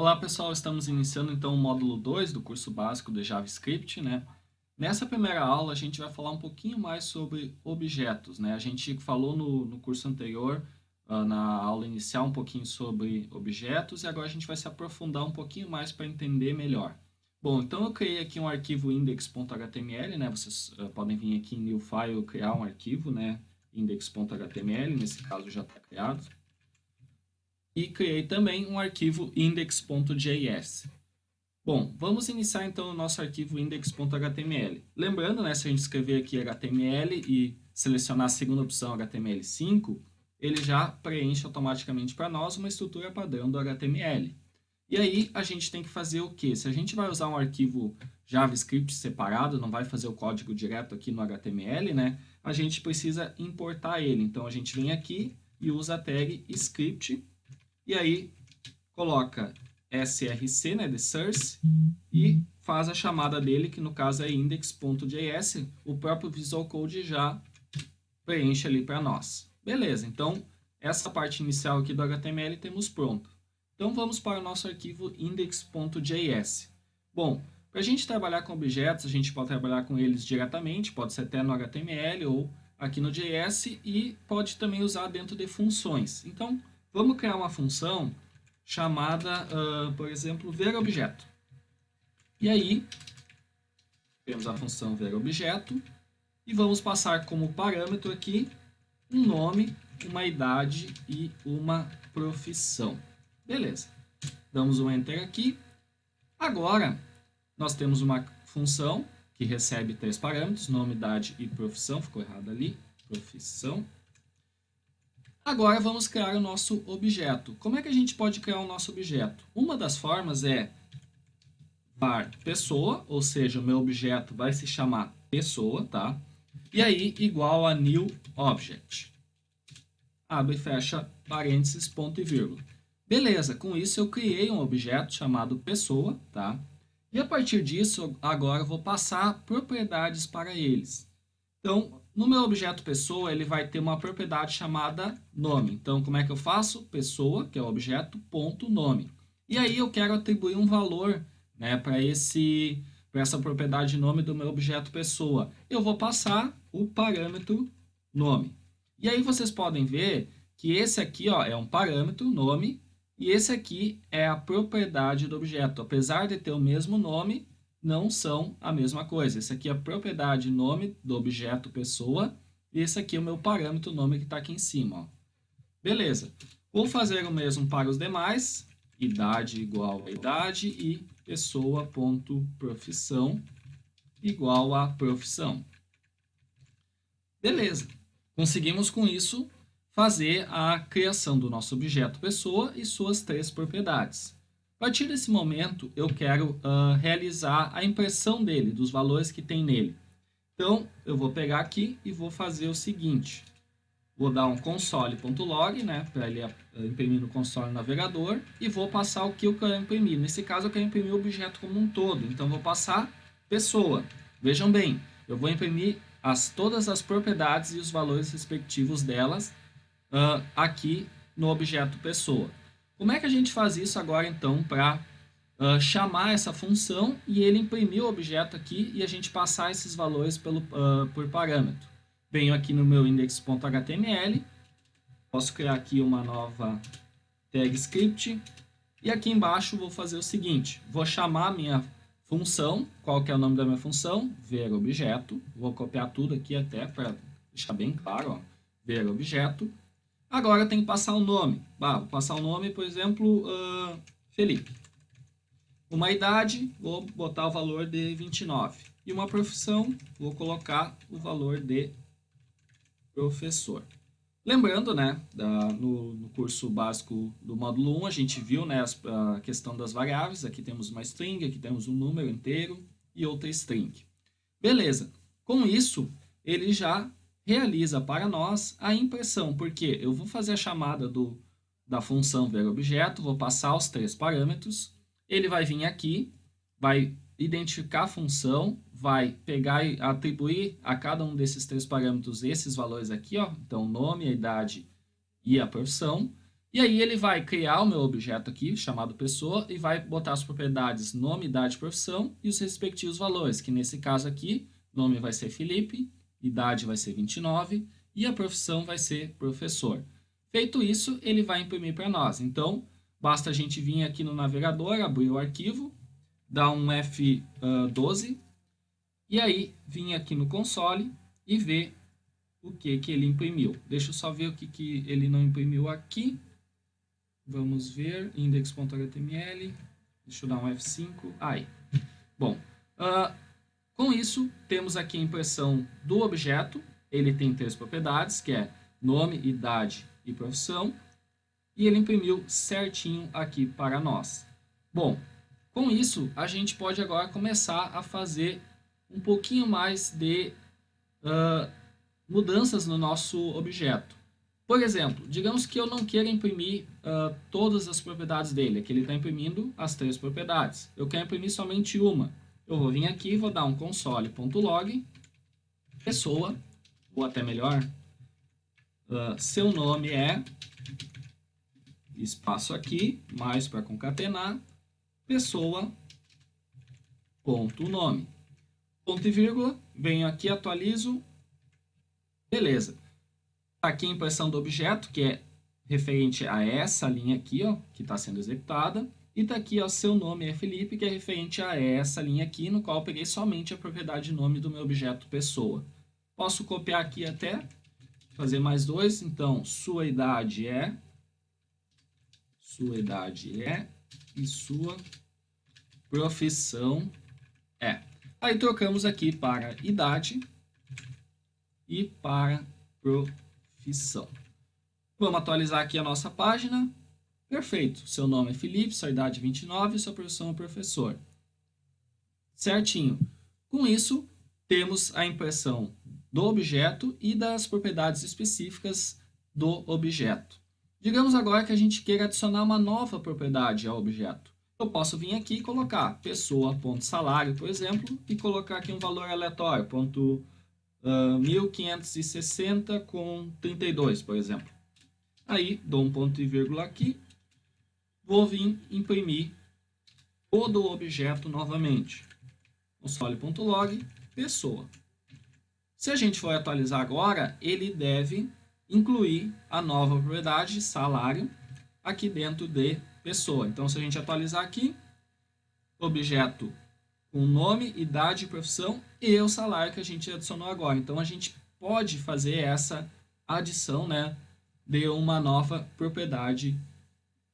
Olá pessoal, estamos iniciando então o módulo 2 do curso básico de JavaScript, né? Nessa primeira aula a gente vai falar um pouquinho mais sobre objetos, né? A gente falou no curso anterior, na aula inicial, um pouquinho sobre objetos e agora a gente vai se aprofundar um pouquinho mais para entender melhor. Bom, então eu criei aqui um arquivo index.html, né? Vocês podem vir aqui em New File criar um arquivo, né? Index.html, nesse caso já está criado. E criei também um arquivo index.js. Bom, vamos iniciar então o nosso arquivo index.html. Lembrando, né, se a gente escrever aqui HTML e selecionar a segunda opção HTML5, ele já preenche automaticamente para nós uma estrutura padrão do HTML. E aí a gente tem que fazer o quê? Se a gente vai usar um arquivo JavaScript separado, não vai fazer o código direto aqui no HTML, né? A gente precisa importar ele. Então a gente vem aqui e usa a tag script e aí coloca src, né, de source, e faz a chamada dele, que no caso é index.js. O próprio Visual Code já preenche ali para nós. Beleza, então essa parte inicial aqui do HTML temos pronto. Então vamos para o nosso arquivo index.js. Bom, para a gente trabalhar com objetos, a gente pode trabalhar com eles diretamente, pode ser até no HTML ou aqui no JS, e pode também usar dentro de funções. Então, vamos criar uma função chamada, por exemplo, verObjeto. E aí, temos a função verObjeto e vamos passar como parâmetro aqui um nome, uma idade e uma profissão. Beleza. Damos um Enter aqui. Agora, nós temos uma função que recebe 3 parâmetros, nome, idade e profissão. Ficou errado ali, profissão. Agora vamos criar o nosso objeto. Como é que a gente pode criar o nosso objeto? Uma das formas é var pessoa, ou seja, o meu objeto vai se chamar pessoa, tá? E aí igual a new object. Abre e fecha parênteses, ponto e vírgula. Beleza, com isso eu criei um objeto chamado pessoa, tá? E a partir disso, agora eu vou passar propriedades para eles. Então, no meu objeto pessoa, ele vai ter uma propriedade chamada nome. Então, como é que eu faço? Pessoa, que é o objeto, ponto nome. E aí eu quero atribuir um valor, né, para essa propriedade nome do meu objeto pessoa. Eu vou passar o parâmetro nome. E aí vocês podem ver que esse aqui, ó, é um parâmetro nome e esse aqui é a propriedade do objeto. Apesar de ter o mesmo nome, não são a mesma coisa. Esse aqui é a propriedade nome do objeto pessoa e esse aqui é o meu parâmetro nome que está aqui em cima. Ó. Beleza. Vou fazer o mesmo para os demais. Idade igual a idade e pessoa.profissão igual a profissão. Beleza. Conseguimos com isso fazer a criação do nosso objeto pessoa e suas 3 propriedades. A partir desse momento, eu quero realizar a impressão dele, dos valores que tem nele. Então, eu vou pegar aqui e vou fazer o seguinte. Vou dar um console.log, né, para ele imprimir no console navegador, e vou passar o que eu quero imprimir. Nesse caso, eu quero imprimir o objeto como um todo. Então, vou passar pessoa. Vejam bem, eu vou imprimir todas as propriedades e os valores respectivos delas aqui no objeto pessoa. Como é que a gente faz isso agora, então, para chamar essa função e ele imprimir o objeto aqui e a gente passar esses valores por parâmetro? Venho aqui no meu index.html, posso criar aqui uma nova tag script e aqui embaixo vou fazer o seguinte, vou chamar a minha função, qual que é o nome da minha função? verObjeto, vou copiar tudo aqui até para deixar bem claro, ó, verObjeto. Agora eu tenho que passar o nome. Vou passar o nome, por exemplo, Felipe. Uma idade, vou botar o valor de 29. E uma profissão, vou colocar o valor de professor. Lembrando, né, no curso básico do módulo 1, a gente viu, né, a questão das variáveis. Aqui temos uma string, aqui temos um número inteiro e outra string. Beleza. Com isso, ele já realiza para nós a impressão, porque eu vou fazer a chamada da função verObjeto, vou passar os 3 parâmetros, ele vai vir aqui, vai identificar a função, vai pegar e atribuir a cada um desses 3 parâmetros esses valores aqui, ó, então nome, a idade e a profissão, E aí ele vai criar o meu objeto aqui, chamado pessoa, e vai botar as propriedades nome, idade, profissão e os respectivos valores, que nesse caso aqui, nome vai ser Felipe, idade vai ser 29 e a profissão vai ser professor. Feito isso, ele vai imprimir para nós. Então, basta a gente vir aqui no navegador, abrir o arquivo, dar um F12 e aí vir aqui no console e ver o que ele imprimiu. Deixa eu só ver o que ele não imprimiu aqui. Vamos ver, index.html, deixa eu dar um F5, aí. Bom, com isso, temos aqui a impressão do objeto, ele tem 3 propriedades, que é nome, idade e profissão, e ele imprimiu certinho aqui para nós. Bom, com isso, a gente pode agora começar a fazer um pouquinho mais de mudanças no nosso objeto. Por exemplo, digamos que eu não queira imprimir todas as propriedades dele. Aqui ele está imprimindo as 3 propriedades. Eu quero imprimir somente uma. Eu vou vir aqui e vou dar um console.log, pessoa, ou até melhor, seu nome é, espaço aqui, mais para concatenar, pessoa, ponto nome. Ponto e vírgula, venho aqui, atualizo, beleza. Aqui a impressão do objeto, que é referente a essa linha aqui, ó, que está sendo executada. E está aqui, ó, seu nome é Felipe, que é referente a essa linha aqui, no qual eu peguei somente a propriedade nome do meu objeto pessoa. Posso copiar aqui até, fazer mais 2. Então, sua idade é, e sua profissão é. Aí trocamos aqui para idade e para profissão. Vamos atualizar aqui a nossa página. Perfeito. Seu nome é Felipe, sua idade é 29 e sua profissão é professor. Certinho. Com isso, temos a impressão do objeto e das propriedades específicas do objeto. Digamos agora que a gente queira adicionar uma nova propriedade ao objeto. Eu posso vir aqui e colocar pessoa.salário, por exemplo, e colocar aqui um valor aleatório, 1560 com 32, por exemplo. Aí, dou um ponto e vírgula aqui, vou vir imprimir todo o objeto novamente. Console.log, pessoa. Se a gente for atualizar agora, ele deve incluir a nova propriedade, salário, aqui dentro de pessoa. Então, se a gente atualizar aqui, objeto com nome, idade, profissão e o salário que a gente adicionou agora. Então, a gente pode fazer essa adição, né, de uma nova propriedade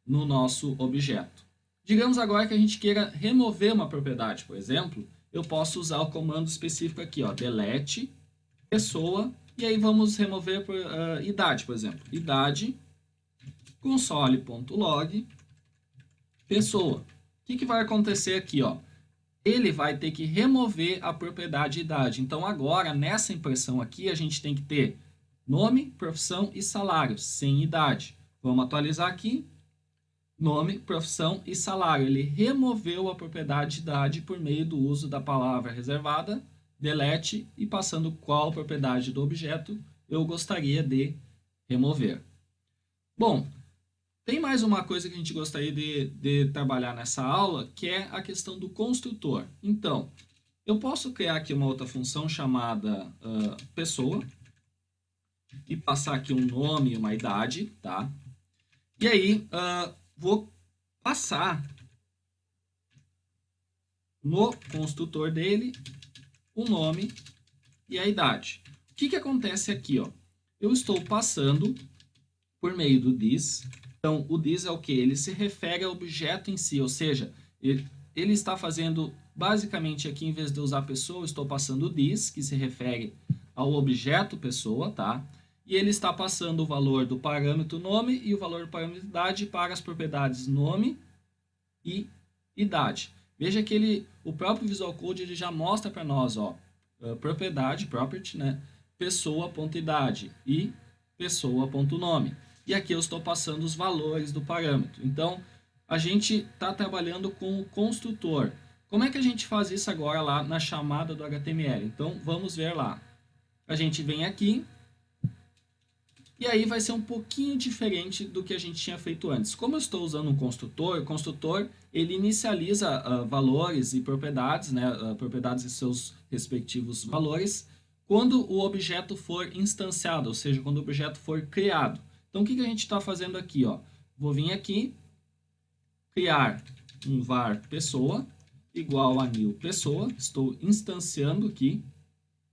no nosso objeto. Digamos agora que a gente queira remover uma propriedade, por exemplo, eu posso usar o comando específico aqui, ó, delete, pessoa, e aí vamos remover idade, por exemplo. Idade, console.log, pessoa. O que vai acontecer aqui, ó? Ele vai ter que remover a propriedade idade. Então, agora, nessa impressão aqui, a gente tem que ter nome, profissão e salário, sem idade. Vamos atualizar aqui. Nome, profissão e salário. Ele removeu a propriedade idade por meio do uso da palavra reservada, delete, e passando qual propriedade do objeto eu gostaria de remover. Bom, tem mais uma coisa que a gente gostaria de trabalhar nessa aula, que é a questão do construtor. Então, eu posso criar aqui uma outra função chamada pessoa e passar aqui um nome e uma idade, tá? E aí, vou passar no construtor dele o nome e a idade. O que acontece aqui, ó? Eu estou passando por meio do this. Então, o this é o que? Ele se refere ao objeto em si, ou seja, ele está fazendo, basicamente aqui, em vez de usar pessoa, eu estou passando o this, que se refere ao objeto pessoa, tá? E ele está passando o valor do parâmetro nome e o valor do parâmetro idade para as propriedades nome e idade. Veja que o próprio Visual Code ele já mostra para nós, ó, propriedade, property, né? Pessoa.idade e pessoa.nome. E aqui eu estou passando os valores do parâmetro. Então, a gente está trabalhando com o construtor. Como é que a gente faz isso agora lá na chamada do HTML? Então, vamos ver lá. A gente vem aqui, E aí vai ser um pouquinho diferente do que a gente tinha feito antes. Como eu estou usando um construtor, o construtor ele inicializa valores e propriedades, né, propriedades e seus respectivos valores, quando o objeto for instanciado, ou seja, quando o objeto for criado. Então, o que a gente está fazendo aqui? Ó? Vou vir aqui, criar um var pessoa igual a new pessoa. Estou instanciando aqui,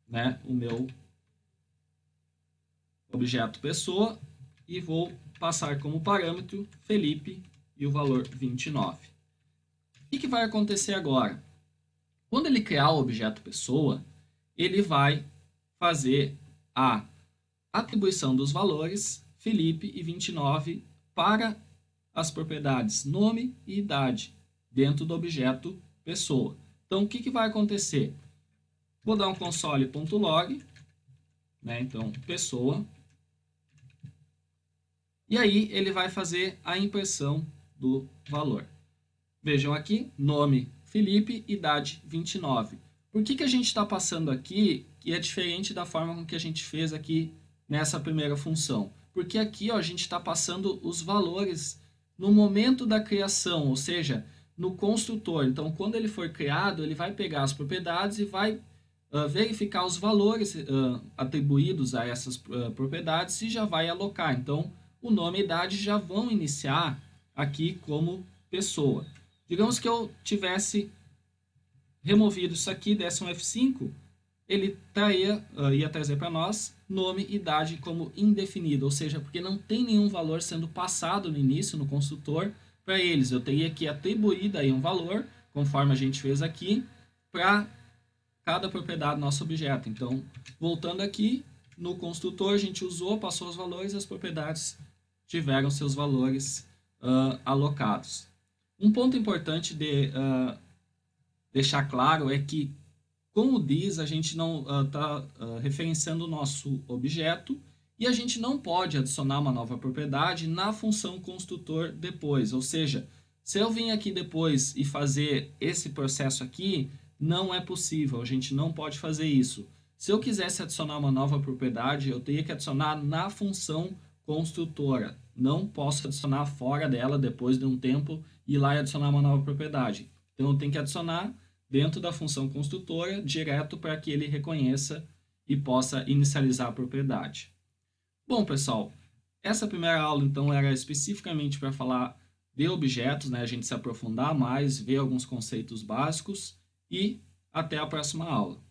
né, o meu objeto pessoa e vou passar como parâmetro Felipe e o valor 29. O que vai acontecer agora? Quando ele criar o objeto pessoa, ele vai fazer a atribuição dos valores Felipe e 29 para as propriedades nome e idade dentro do objeto pessoa. Então, o que vai acontecer? Vou dar um console.log, né? Então, pessoa. E aí ele vai fazer a impressão do valor. Vejam aqui, nome Felipe, idade 29. Por que a gente está passando aqui que é diferente da forma com que a gente fez aqui nessa primeira função? Porque aqui ó, a gente está passando os valores no momento da criação, ou seja, no construtor. Então, quando ele for criado, ele vai pegar as propriedades e vai verificar os valores atribuídos a essas propriedades e já vai alocar. Então, o nome e a idade já vão iniciar aqui como pessoa. Digamos que eu tivesse removido isso aqui, desse um F5, ele ia trazer para nós nome e idade como indefinido, ou seja, porque não tem nenhum valor sendo passado no início, no construtor, para eles. Eu teria que atribuir daí um valor, conforme a gente fez aqui, para cada propriedade do nosso objeto. Então, voltando aqui, no construtor a gente usou, passou os valores e as propriedades tiveram seus valores alocados. Um ponto importante de deixar claro é que, com o this, a gente não está referenciando o nosso objeto e a gente não pode adicionar uma nova propriedade na função construtor depois. Ou seja, se eu vim aqui depois e fazer esse processo aqui, não é possível, a gente não pode fazer isso. Se eu quisesse adicionar uma nova propriedade, eu teria que adicionar na função construtora. Não posso adicionar fora dela depois de um tempo e ir lá e adicionar uma nova propriedade. Então, eu tenho que adicionar dentro da função construtora direto para que ele reconheça e possa inicializar a propriedade. Bom, pessoal, essa primeira aula, então, era especificamente para falar de objetos, né? A gente se aprofundar mais, ver alguns conceitos básicos e até a próxima aula.